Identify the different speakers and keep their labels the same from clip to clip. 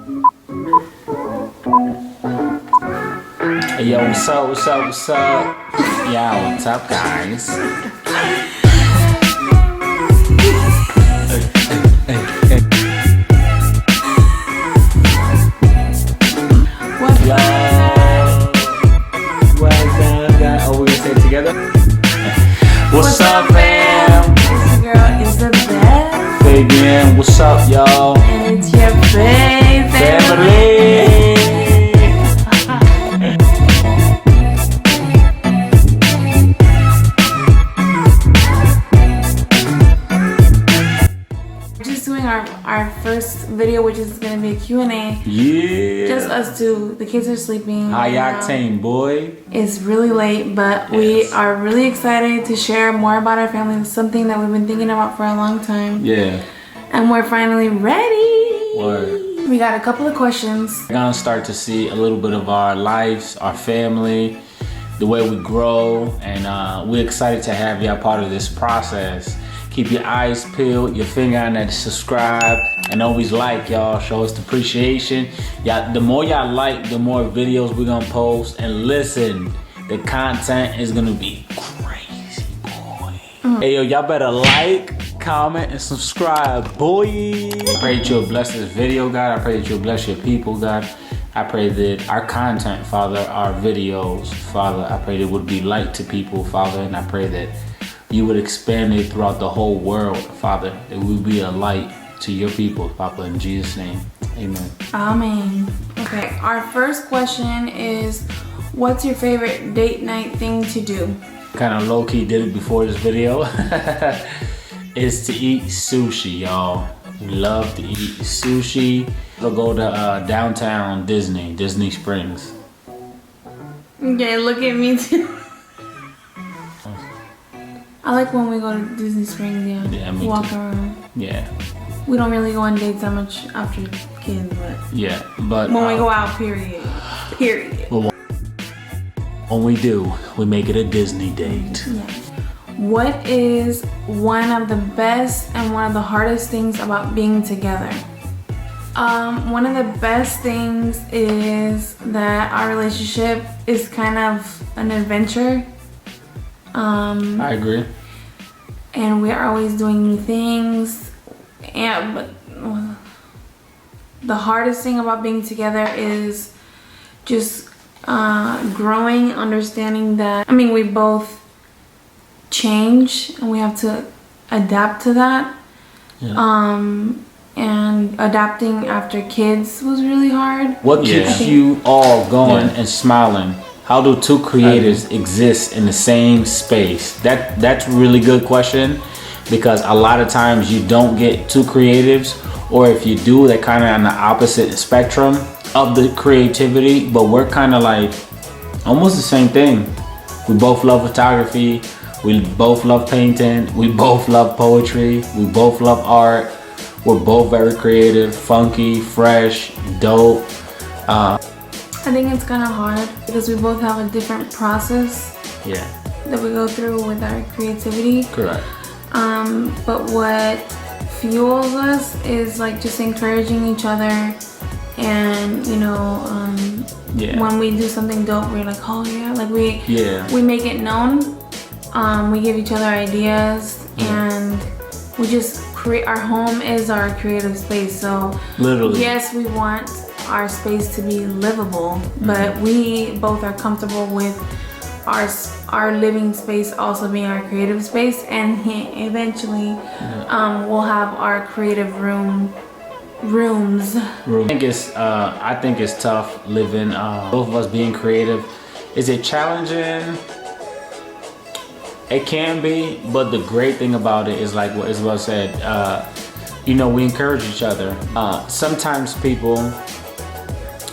Speaker 1: Hey yo, what's up, what's up, what's up? Yeah, what's up, guys?
Speaker 2: What's
Speaker 1: Yo, what's up, guys? Oh, we gonna say it together? What's up, fam?
Speaker 2: It's your girl Isabel.
Speaker 1: Fabian, what's up, y'all?
Speaker 2: And it's your Faiv
Speaker 1: Family.
Speaker 2: Just doing our first video, which is gonna be a Q&A.
Speaker 1: Yeah.
Speaker 2: Just us two. The kids are sleeping.
Speaker 1: High octane, boy.
Speaker 2: It's really late, but we are really excited to share more about our family. It's something that we've been thinking about for a long time.
Speaker 1: Yeah.
Speaker 2: And we're finally ready.
Speaker 1: Word.
Speaker 2: We got a couple of questions.
Speaker 1: We're gonna start to see a little bit of our lives, our family, the way we grow, and we're excited to have y'all part of this process. Keep your eyes peeled, your finger on that subscribe, and always like, y'all. Show us the appreciation. Y'all, the more y'all like, the more videos we're gonna post. And listen, the content is gonna be crazy, boy. Hey yo, y'all better like, comment, and subscribe, boy. I pray that you'll bless this video, God. I pray that you'll bless your people, God. I pray that our content, Father, our videos, Father, I pray that it would be light to people, Father, and I pray that you would expand it throughout the whole world, Father, that we be a light to your people, Papa, in Jesus' name, amen.
Speaker 2: Amen. Okay, our first question is, what's your favorite date night thing to do?
Speaker 1: Kind of low-key did it before this video. Is to eat sushi, y'all. We love to eat sushi. We'll go to downtown Disney Springs.
Speaker 2: Okay, look at me too. I like when we go to Disney Springs,
Speaker 1: Yeah, me
Speaker 2: walk
Speaker 1: too.
Speaker 2: around.
Speaker 1: Yeah,
Speaker 2: We don't really go on dates that much after kids, but
Speaker 1: yeah, but
Speaker 2: when we go out, period.
Speaker 1: When we do, we make it a Disney date.
Speaker 2: Yeah. What is one of the best and one of the hardest things about being together? One of the best things is that our relationship is kind of an adventure.
Speaker 1: I agree.
Speaker 2: And we are always doing new things. But the hardest thing about being together is just growing, understanding that, we both change and we have to adapt to that.
Speaker 1: Yeah.
Speaker 2: And adapting after kids was really hard.
Speaker 1: What keeps you all going and smiling? How do two creators exist in the same space? That's a really good question, because a lot of times you don't get two creatives, or if you do, they're kind of on the opposite spectrum of the creativity, but we're kind of like almost the same thing. We both love photography, we both love painting, we both love poetry, we both love art. We're both very creative, funky, fresh, dope.
Speaker 2: I think it's kind of hard because we both have a different process that we go through with our creativity.
Speaker 1: Correct.
Speaker 2: But what fuels us is like just encouraging each other, and when we do something dope, we're like, oh yeah, like we make it known. We give each other ideas, and we just create. Our home is our creative space. So
Speaker 1: literally,
Speaker 2: yes, we want our space to be livable, but we both are comfortable with our living space also being our creative space, and eventually we'll have our creative rooms.
Speaker 1: I think it's tough living, both of us being creative. Is it challenging? It can be, but the great thing about it is, like what Isabel said, we encourage each other. Sometimes people,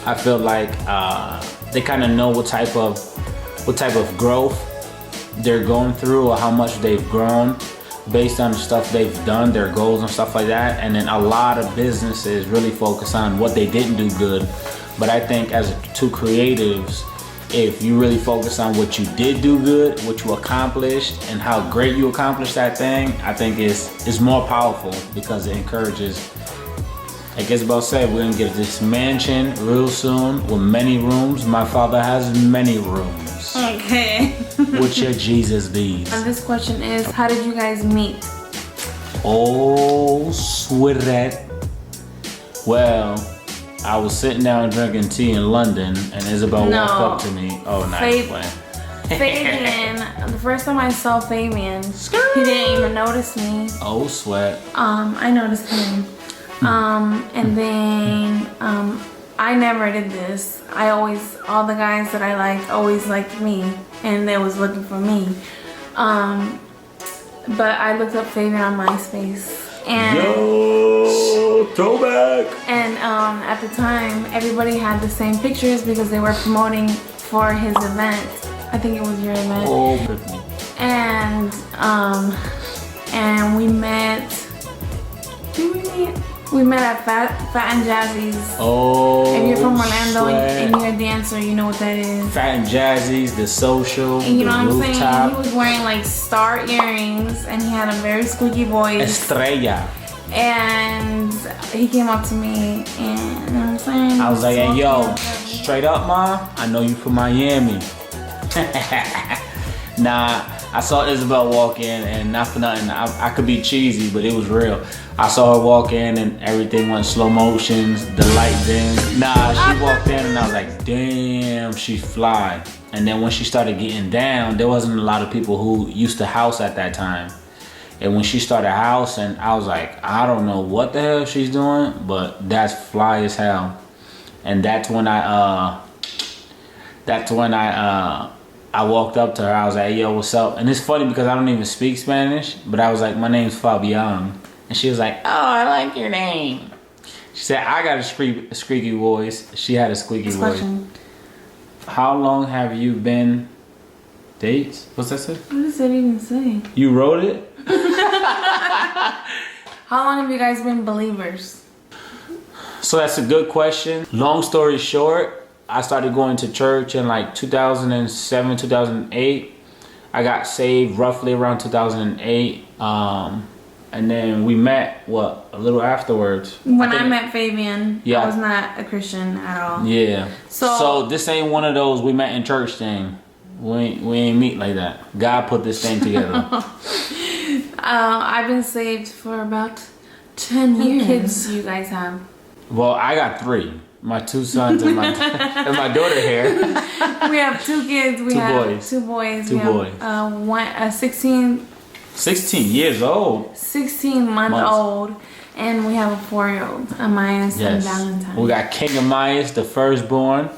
Speaker 1: I feel like they kind of know what type of growth they're going through, or how much they've grown based on the stuff they've done, their goals and stuff like that. And then a lot of businesses really focus on what they didn't do good. But I think as two creatives, if you really focus on what you did do good, what you accomplished, and how great you accomplished that thing, I think it's more powerful, because it encourages Like Isabel said, we're gonna get this mansion real soon with many rooms. My father has many rooms.
Speaker 2: Okay.
Speaker 1: What's your Jesus bees?
Speaker 2: And this question is, how did you guys meet?
Speaker 1: Oh, sweetheart. Well, I was sitting down drinking tea in London, and Isabel walked up to me. Oh, nice.
Speaker 2: Fabian, the first time I saw Fabian, he didn't even notice me.
Speaker 1: Oh, sweat.
Speaker 2: I noticed him. And then I never did this. All the guys that I liked always liked me, and they was looking for me. But I looked up Fabian on MySpace. And
Speaker 1: yo, throwback.
Speaker 2: And at the time, everybody had the same pictures because they were promoting for his event. I think it was your event.
Speaker 1: Oh,
Speaker 2: and we met. Did we meet? We met at Fat and Jazzy's.
Speaker 1: Oh,
Speaker 2: if you're from Orlando and you're a dancer, you know what that is.
Speaker 1: Fat and Jazzy's, the social,
Speaker 2: and you know
Speaker 1: the
Speaker 2: what I'm
Speaker 1: rooftop.
Speaker 2: saying? He was wearing like star earrings and he had a very squeaky voice.
Speaker 1: Estrella.
Speaker 2: And he came up to me and you know what I'm saying?
Speaker 1: I was like, hey, yo, straight up, ma, I know you from Miami. Nah, I saw Isabel walk in, and not for nothing, I could be cheesy, but it was real. I saw her walk in and everything went slow motions, the light dimmed. Nah, she walked in and I was like, damn, she's fly. And then when she started getting down, there wasn't a lot of people who used to house at that time. And when she started housing, I was like, I don't know what the hell she's doing, but that's fly as hell. And that's when I walked up to her. I was like, yo, what's up? And it's funny because I don't even speak Spanish, but I was like, my name's Fabian. And she was like, oh, I like your name. She said, I got a squeaky voice. She had a squeaky voice. How long have you been dates? What's that say?
Speaker 2: What does it even say?
Speaker 1: You wrote it?
Speaker 2: How long have you guys been believers?
Speaker 1: So that's a good question. Long story short, I started going to church in like 2007, 2008. I got saved roughly around 2008. And then we met, a little afterwards.
Speaker 2: When I met Fabian,
Speaker 1: yeah.
Speaker 2: I was not a Christian at all.
Speaker 1: Yeah. So this ain't one of those we met in church thing. We ain't meet like that. God put this thing together.
Speaker 2: I've been saved for about 10 years. How many kids do you guys have?
Speaker 1: Well, I got 3. My 2 sons and my and my daughter here.
Speaker 2: We have 2 kids. We have
Speaker 1: boys.
Speaker 2: 2 boys.
Speaker 1: Two boys.
Speaker 2: One 16
Speaker 1: years old.
Speaker 2: 16-month-old. And we have a 4-year-old, Amaya and Valentine.
Speaker 1: We got King Amaya, the firstborn,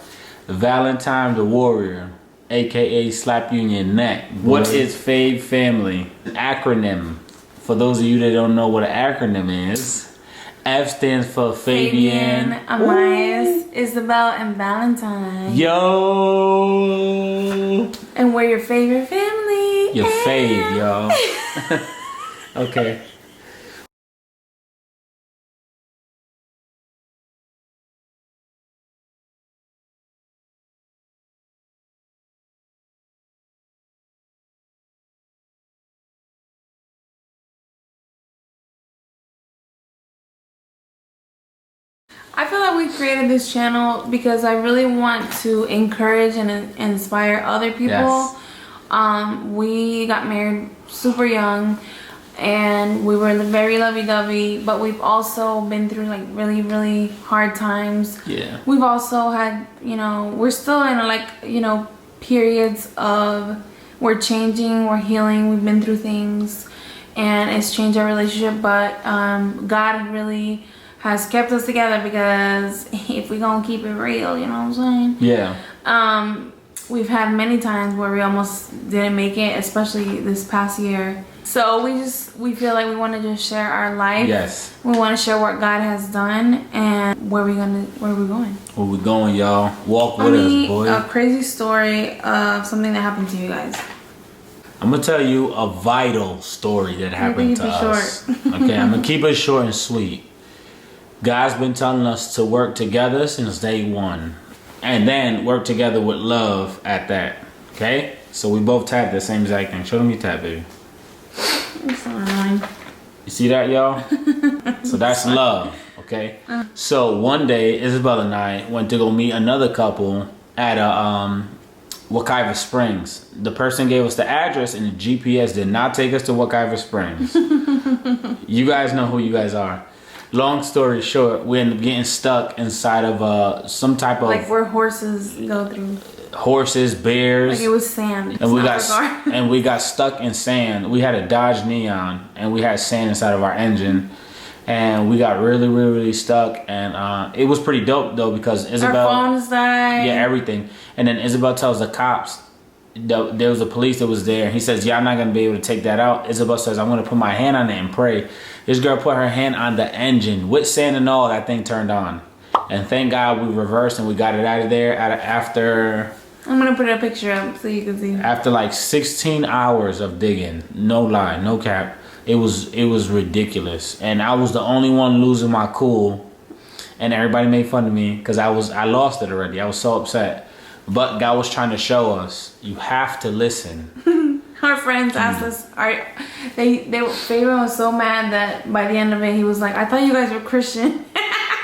Speaker 1: Valentine, the warrior, aka slap you in your neck. What is Faiv family? An acronym. For those of you that don't know what an acronym is, F stands for Fabian,
Speaker 2: Amaya, Isabel, and Valentine.
Speaker 1: Yo!
Speaker 2: And we're your favorite family.
Speaker 1: Your fave, y'all. Okay.
Speaker 2: I feel like we created this channel because I really want to encourage and inspire other people.
Speaker 1: Yes.
Speaker 2: We got married super young and we were very lovey-dovey, but we've also been through like really, really hard times.
Speaker 1: Yeah.
Speaker 2: We've also had, we're still in periods of we're changing, we're healing, we've been through things and it's changed our relationship, but God really has kept us together because if we gonna keep it real, you know what I'm saying?
Speaker 1: Yeah.
Speaker 2: We've had many times where we almost didn't make it, especially this past year. So we feel like we want to just share our life.
Speaker 1: Yes.
Speaker 2: We want to share what God has done and where we going.
Speaker 1: Where we going, y'all? Walk with us, boy.
Speaker 2: A crazy story of something that happened to you guys.
Speaker 1: I'm gonna tell you a vital story that happened to us. Okay, I'm gonna keep it short and sweet. God's been telling us to work together since day one. And then work together with love at that. Okay? So we both tap the same exact thing. Show them you tap, baby.
Speaker 2: It's fine.
Speaker 1: You see that, y'all? So that's love. okay? So one day, Isabel and I went to go meet another couple at a Wekiva Springs. The person gave us the address and the GPS did not take us to Wekiva Springs. You guys know who you guys are. Long story short, we ended up getting stuck inside of some type of...
Speaker 2: Like where horses go through.
Speaker 1: Horses, bears.
Speaker 2: Like it was sand.
Speaker 1: And we got stuck in sand. We had a Dodge Neon and we had sand inside of our engine. And we got really, really, really stuck. And it was pretty dope though because Isabel...
Speaker 2: Our phones died.
Speaker 1: Yeah, everything. And then Isabel tells the cops, there was a police that was there. He says, yeah, I'm not going to be able to take that out. Isabel says, I'm going to put my hand on it and pray. This girl put her hand on the engine. With sand and all, that thing turned on. And thank God we reversed and we got it out of there after...
Speaker 2: I'm going to put a picture up so you can see.
Speaker 1: After like 16 hours of digging. No lie, no cap. It was ridiculous. And I was the only one losing my cool. And everybody made fun of me because I lost it already. I was so upset. But God was trying to show us, you have to listen.
Speaker 2: Our friends asked us, Fabian was so mad that by the end of it, he was like, I thought you guys were Christian.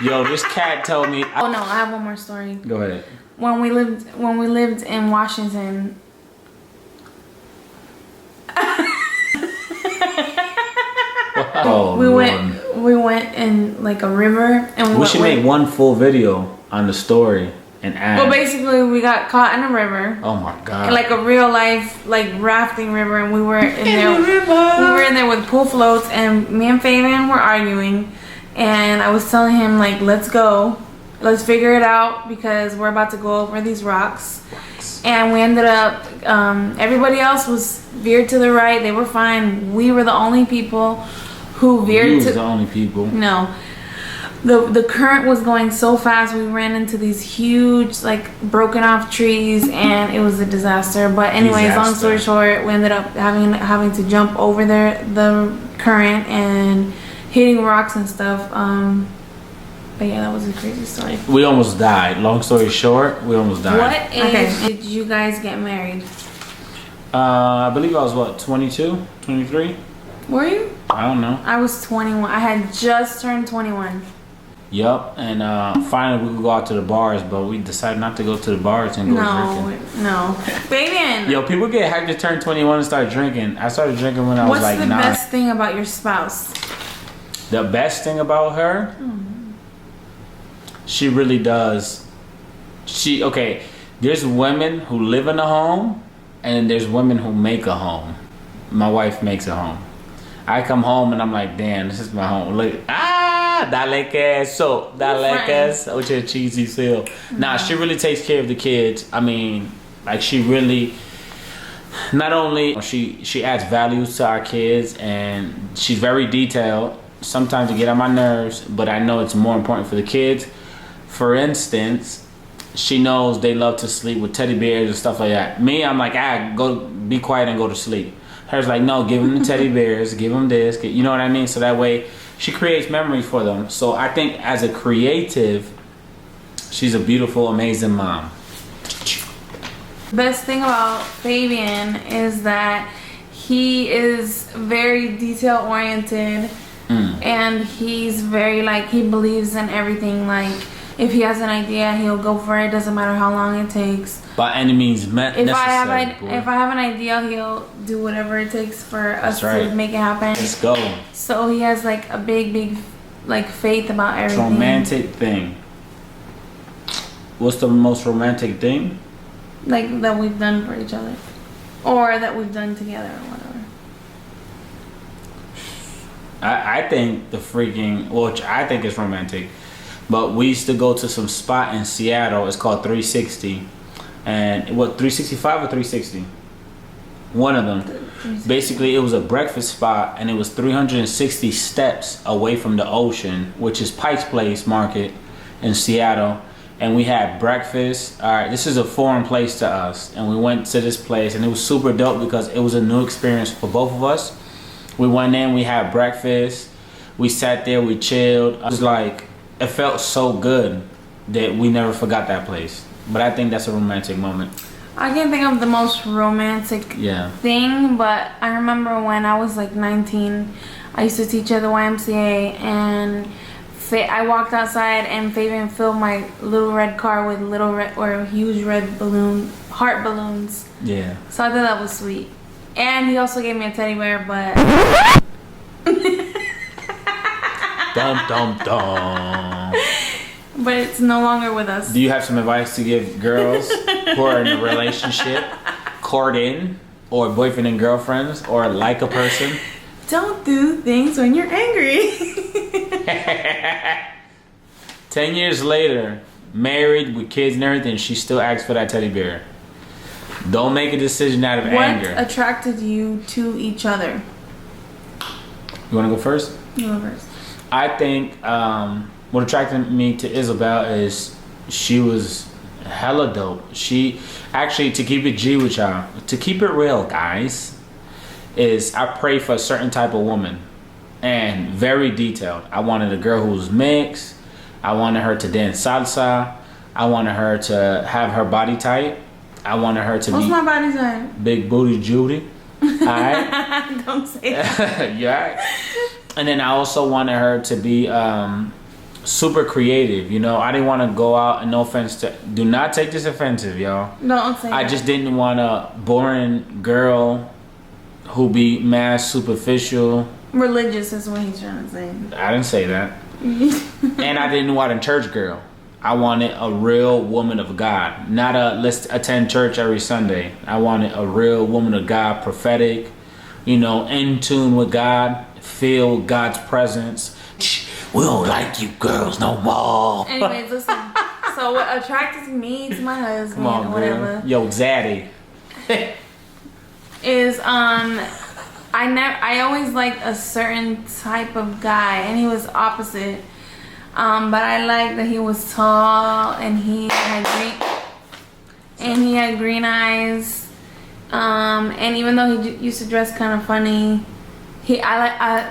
Speaker 1: Yo, this cat told me.
Speaker 2: Oh no, I have one more story.
Speaker 1: Go ahead.
Speaker 2: When we lived in Washington.
Speaker 1: Oh,
Speaker 2: we went in like a river and
Speaker 1: we should make one full video on the story and add.
Speaker 2: Well, basically we got caught in a river.
Speaker 1: Oh my God.
Speaker 2: Like a real life like rafting river, and we were in there. We were in there with pool floats, and me and Fabian were arguing, and I was telling him like, let's go, let's figure it out because we're about to go over these rocks. And we ended up, everybody else was veered to the right. They were fine. We were the only people who veered
Speaker 1: the only people.
Speaker 2: No. The current was going so fast. We ran into these huge, like, broken off trees, and it was a disaster. But anyways, long story short, we ended up having to jump over the current and hitting rocks and stuff. But yeah, that was a crazy story.
Speaker 1: We almost died. Long story short, we almost died.
Speaker 2: What age did you guys get married?
Speaker 1: I believe I was what, 22, 23?
Speaker 2: Were you?
Speaker 1: I don't know.
Speaker 2: I was 21. I had just turned 21.
Speaker 1: Yup, and finally we could go out to the bars, but we decided not to go to the bars and go drinking.
Speaker 2: No. Fabian!
Speaker 1: Yo, people get hyped to turn 21 and start drinking. I started drinking when I was like 9.
Speaker 2: What's the best thing about your spouse?
Speaker 1: The best thing about her? She really does. Okay, there's women who live in a home, and there's women who make a home. My wife makes a home. I come home and I'm like, damn, this is my home. Look, dale queso, dale queso, with your cheesy seal. Nah, she really takes care of the kids. I mean, like she really, not only she adds values to our kids, and she's very detailed. Sometimes to get on my nerves, but I know it's more important for the kids. For instance, she knows they love to sleep with teddy bears and stuff like that. Me, I'm like, go be quiet and go to sleep. Her's like, no, give them the teddy bears, give them this, you know what I mean? So that way, she creates memories for them. So I think as a creative, she's a beautiful, amazing mom.
Speaker 2: Best thing about Fabian is that he is very detail oriented, and he's very like, he believes in everything. Like, if he has an idea, he'll go for it. Doesn't matter how long it takes.
Speaker 1: By any means necessary.
Speaker 2: If I have an idea, he'll do whatever it takes for us to make it happen.
Speaker 1: Let's go.
Speaker 2: So he has like a big like faith about everything.
Speaker 1: Romantic thing. What's the most romantic thing?
Speaker 2: Like that we've done for each other, or that we've done together, or whatever.
Speaker 1: I think which I think is romantic. But we used to go to some spot in Seattle. It's called 360. And what, 365 or 360? One of them. Basically, it was a breakfast spot, and it was 360 steps away from the ocean, which is Pike's Place Market in Seattle. And we had breakfast. All right, this is a foreign place to us. And we went to this place, and it was super dope because it was a new experience for both of us. We went in, we had breakfast. We sat there, we chilled. I was like, it felt so good that we never forgot that place. But I think that's a romantic moment.
Speaker 2: I can't think of the most romantic thing, but I remember when I was like 19, I used to teach at the YMCA, and I walked outside and Fabian filled my little red car with little red or huge red heart balloons.
Speaker 1: Yeah.
Speaker 2: So I thought that was sweet. And he also gave me a teddy bear, but
Speaker 1: Dum dum dum.
Speaker 2: but it's no longer with us.
Speaker 1: Do you have some advice to give girls who are in a relationship, courting, or boyfriend and girlfriends, or like a person?
Speaker 2: Don't do things when you're angry.
Speaker 1: 10 years later, married with kids and everything, she still asks for that teddy bear. Don't make a decision out of anger.
Speaker 2: What attracted you to each other?
Speaker 1: You want to go first?
Speaker 2: You go first.
Speaker 1: I think what attracted me to Isabel is she was hella dope. She actually, to keep it G with y'all, to keep it real, guys, is I pray for a certain type of woman. And very detailed. I wanted a girl who was mixed. I wanted her to dance salsa. I wanted her to have her body type. I wanted her to
Speaker 2: What's
Speaker 1: be
Speaker 2: my body type?
Speaker 1: big booty Judy. Alright?
Speaker 2: Don't say that.
Speaker 1: You alright? And then I also wanted her to be super creative. You know, I didn't want to go out, and no offense to, do not take this offensive, y'all.
Speaker 2: Don't say
Speaker 1: I
Speaker 2: that.
Speaker 1: just didn't want a boring girl who be mad superficial.
Speaker 2: Religious is what he's trying to say.
Speaker 1: I didn't say that. And I didn't want a church girl. I wanted a real woman of God. Not a let's attend church every Sunday. I wanted a real woman of God, prophetic, you know, in tune with God, feel God's presence. We don't like you girls no more.
Speaker 2: Anyways, listen. So what attracted me to my husband,
Speaker 1: Come on,
Speaker 2: or whatever,
Speaker 1: girl. Yo, Zaddy.
Speaker 2: is I always liked a certain type of guy, and he was opposite. But I liked that he was tall and he had green eyes. And even though he used to dress kind of funny,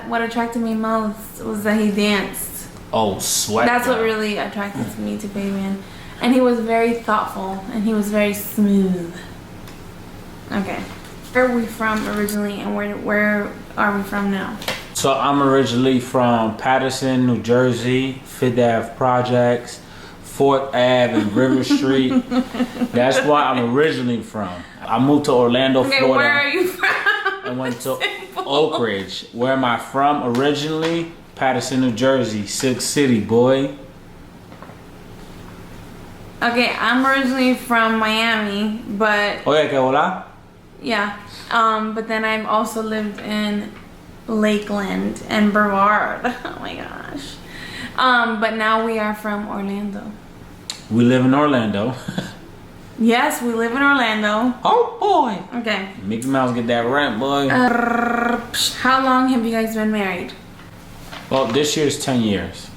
Speaker 2: what attracted me most was that he danced.
Speaker 1: Oh, sweat.
Speaker 2: That's what really attracted me to Fabian. And he was very thoughtful and he was very smooth. Okay. Where are we from originally, and where are we from now?
Speaker 1: So I'm originally from Patterson, New Jersey, 5th Ave Projects, 4th Ave and River Street. That's where I'm originally from. I moved to Orlando, Florida.
Speaker 2: Where are you from?
Speaker 1: I went to Oak Ridge. Where am I from originally? Patterson, New Jersey, Silk City, boy.
Speaker 2: Okay, I'm originally from Miami, but
Speaker 1: Oye, que hola?
Speaker 2: yeah. But then I've also lived in Lakeland and Brevard. Oh my gosh. But now we are from Orlando.
Speaker 1: We live in Orlando.
Speaker 2: Yes, we live in Orlando.
Speaker 1: Oh boy.
Speaker 2: Okay.
Speaker 1: Mickey Mouse get that rent, boy.
Speaker 2: How long have you guys been married?
Speaker 1: Well, this year's 10 years.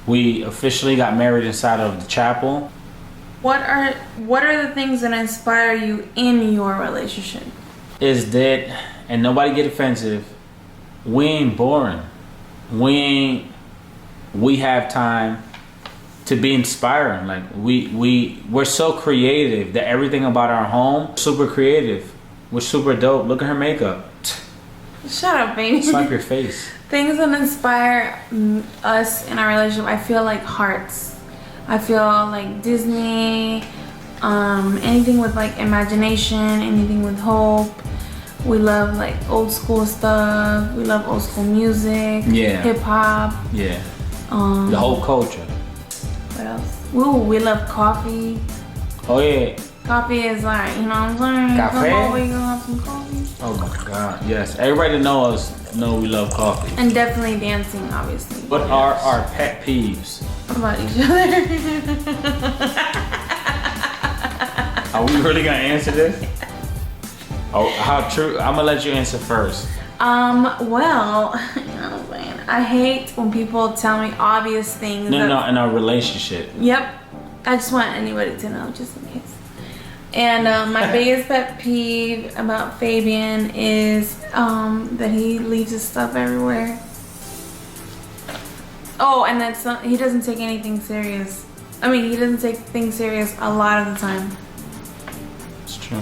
Speaker 1: We officially got married inside of the chapel.
Speaker 2: What are the things that inspire you in your relationship?
Speaker 1: Is that, and nobody get offensive, we ain't boring. We have time to be inspiring. Like we're so creative that everything about our home, super creative. We're super dope. Look at her makeup.
Speaker 2: Shut up, baby.
Speaker 1: Slap your face.
Speaker 2: Things that inspire us in our relationship, I feel like hearts. I feel like Disney, anything with like imagination, anything with hope. We love like old school stuff. We love old school music.
Speaker 1: Yeah.
Speaker 2: Hip hop.
Speaker 1: Yeah. The whole culture.
Speaker 2: What else? Ooh, we love coffee.
Speaker 1: Oh yeah.
Speaker 2: Coffee is like, you know what I'm saying?
Speaker 1: Cafe?
Speaker 2: Come over, you gonna have some coffee?
Speaker 1: Oh my God. Yes. Everybody that knows us know we love coffee.
Speaker 2: And definitely dancing, obviously.
Speaker 1: What are our pet peeves?
Speaker 2: What about each other?
Speaker 1: Are we really gonna answer this? Oh, how true? I'm gonna let you answer first.
Speaker 2: Well, you know what I'm saying? I hate when people tell me obvious things.
Speaker 1: No, in our relationship.
Speaker 2: Yep. I just want anybody to know, just in case. And my biggest pet peeve about Fabian is that he leaves his stuff everywhere. Oh, and that's he doesn't take anything serious. I mean, he doesn't take things serious a lot of the time.
Speaker 1: It's true.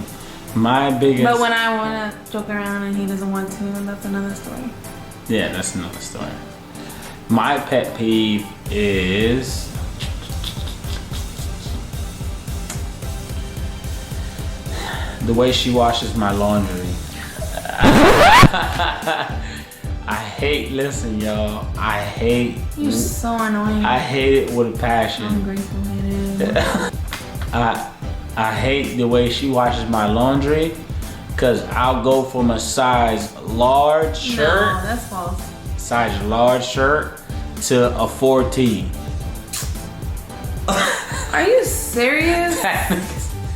Speaker 1: My biggest.
Speaker 2: But when I want to joke around and he doesn't want to, that's another story.
Speaker 1: Yeah, that's another story. My pet peeve is the way she washes my laundry. I hate, listen y'all, I hate.
Speaker 2: You're so annoying.
Speaker 1: I hate it with a passion.
Speaker 2: I'm grateful it is.
Speaker 1: I hate the way she washes my laundry, cause I'll go from a size large shirt.
Speaker 2: No, that's false.
Speaker 1: Size large shirt to a 4T.
Speaker 2: Are you serious?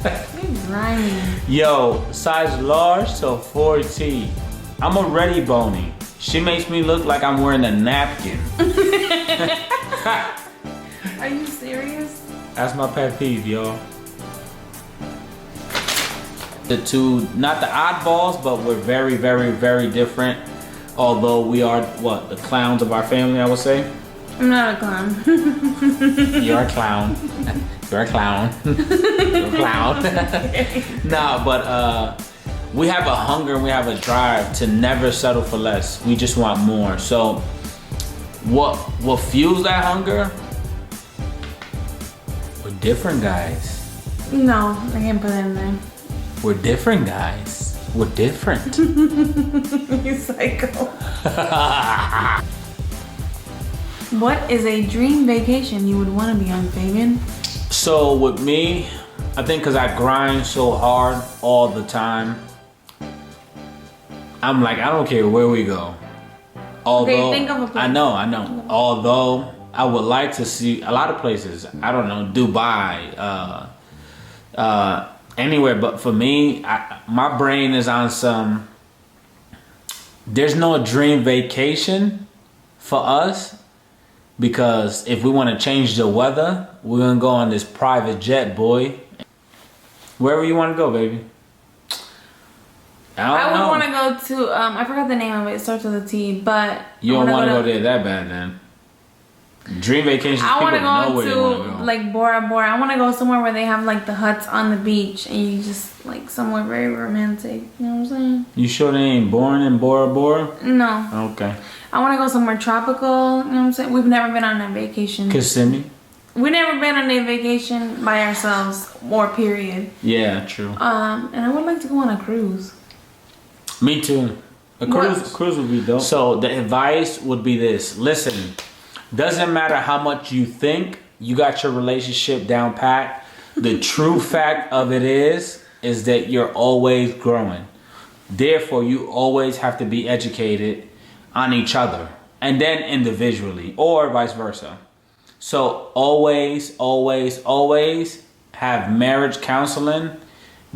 Speaker 2: You're grimy.
Speaker 1: Yo, size large to a 4T. I'm already bony. She makes me look like I'm wearing a napkin.
Speaker 2: Are you serious?
Speaker 1: That's my pet peeve, y'all. The two, not the oddballs, but we're very, very, very different. Although we are, what, the clowns of our family, I would say.
Speaker 2: I'm not a clown.
Speaker 1: You're a clown. You're a clown. You're a clown. Nah, but we have a hunger and we have a drive to never settle for less. We just want more. So what fuels that hunger? We're different guys.
Speaker 2: No, I can't put it in there.
Speaker 1: We're different guys. We're different.
Speaker 2: You psycho. What is a dream vacation you would want to be on, Fabian?
Speaker 1: So with me, I think because I grind so hard all the time, I'm like, I don't care where we go. Although,
Speaker 2: okay, think of a place.
Speaker 1: I know. Although I would like to see a lot of places. I don't know, Dubai, anywhere. But for me, my brain is on some. There's no dream vacation for us because if we want to change the weather, we're gonna go on this private jet, boy. Wherever you want to go, baby. I would
Speaker 2: want to go to, I forgot the name of it. It starts with a T, but
Speaker 1: you don't want to go there that bad, then. Dream vacations.
Speaker 2: I want to
Speaker 1: go
Speaker 2: to like Bora Bora. I want to go somewhere where they have like the huts on the beach and you just like somewhere very romantic. You know what I'm saying?
Speaker 1: You sure they ain't born in Bora Bora?
Speaker 2: No.
Speaker 1: Okay.
Speaker 2: I want to go somewhere tropical. You know what I'm saying? We've never been on a vacation.
Speaker 1: Kissimmee?
Speaker 2: We've never been on a vacation by ourselves or period.
Speaker 1: Yeah, true.
Speaker 2: And I would like to go on a cruise.
Speaker 1: Me too. A cruise would be dope. So the advice would be this. Listen, doesn't matter how much you think you got your relationship down pat. The true fact of it is that you're always growing. Therefore, you always have to be educated on each other and then individually or vice versa. So always, always, always have marriage counseling.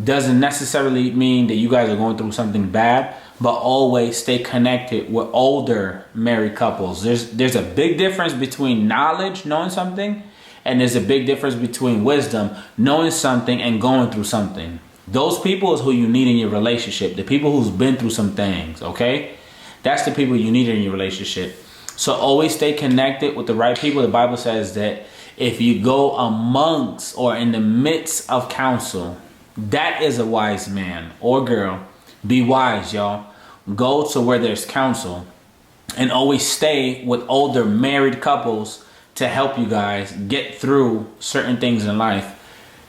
Speaker 1: Doesn't necessarily mean that you guys are going through something bad, but always stay connected with older married couples. There's a big difference between knowledge, knowing something, and there's a big difference between wisdom, knowing something and going through something. Those people is who you need in your relationship. The people who's been through some things, okay? That's the people you need in your relationship. So always stay connected with the right people. The Bible says that if you go amongst or in the midst of counsel, that is a wise man or girl. Be wise, y'all. Go to where there's counsel and always stay with older married couples to help you guys get through certain things in life.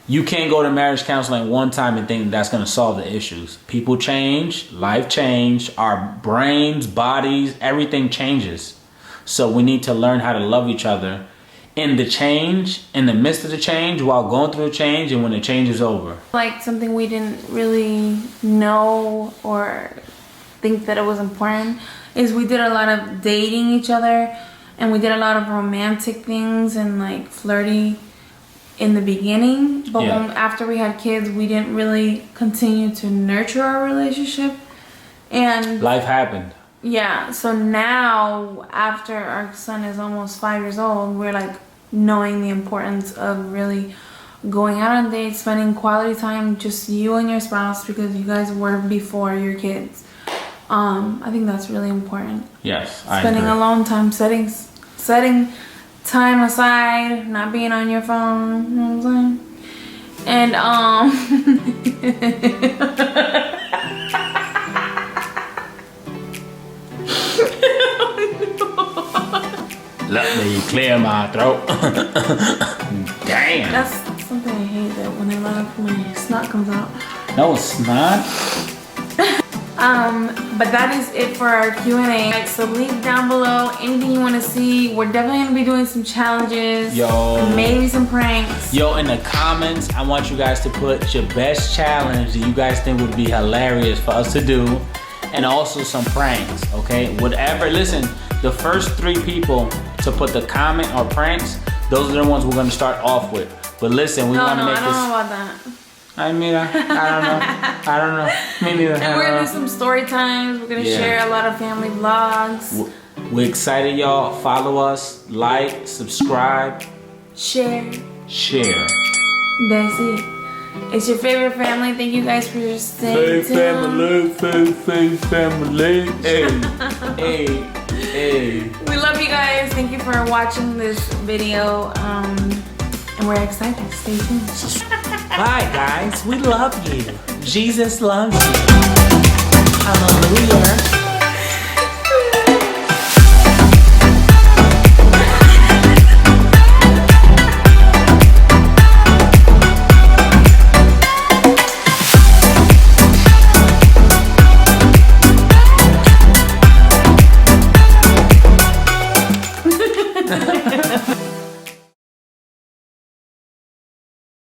Speaker 1: You can't go to marriage counseling one time and think that's going to solve the issues. People change, life change, our brains, bodies, everything changes. So we need to learn how to love each other in the change, in the midst of the change, while going through the change, and when the change is over.
Speaker 2: Like something we didn't really know or think that it was important is we did a lot of dating each other and we did a lot of romantic things and like flirty in the beginning. But after we had kids, we didn't really continue to nurture our relationship. And
Speaker 1: life happened.
Speaker 2: Yeah, so now after our son is almost 5 years old, we're like knowing the importance of really going out on dates, spending quality time, just you and your spouse, because you guys were before your kids. I think that's really important.
Speaker 1: Yes,
Speaker 2: spending alone time, setting time aside, not being on your phone. You know what I'm saying? And
Speaker 1: Let me clear my throat. Damn.
Speaker 2: That's something I hate, that when I laugh, my snot comes out.
Speaker 1: No, it's not.
Speaker 2: But that is it for our Q&A. So leave down below anything you want to see. We're definitely going to be doing some challenges.
Speaker 1: Yo.
Speaker 2: Maybe some pranks.
Speaker 1: Yo, in the comments, I want you guys to put your best challenge that you guys think would be hilarious for us to do. And also some pranks, okay? Whatever, listen, the first 3 people to put the comment or pranks, those are the ones we're going to start off with. But listen, we want to make this...
Speaker 2: I don't know about that.
Speaker 1: I mean, I don't know. Me neither.
Speaker 2: And we're gonna do some story times. We're gonna share a lot of family vlogs.
Speaker 1: We're excited, y'all. Follow us, like, subscribe,
Speaker 2: share. That's it. It's your favorite family. Thank you guys for staying tuned.
Speaker 1: Faiv family. Hey.
Speaker 2: We love you guys. Thank you for watching this video. And we're excited. Stay tuned.
Speaker 1: Bye, guys. We love you. Jesus loves you. Hallelujah.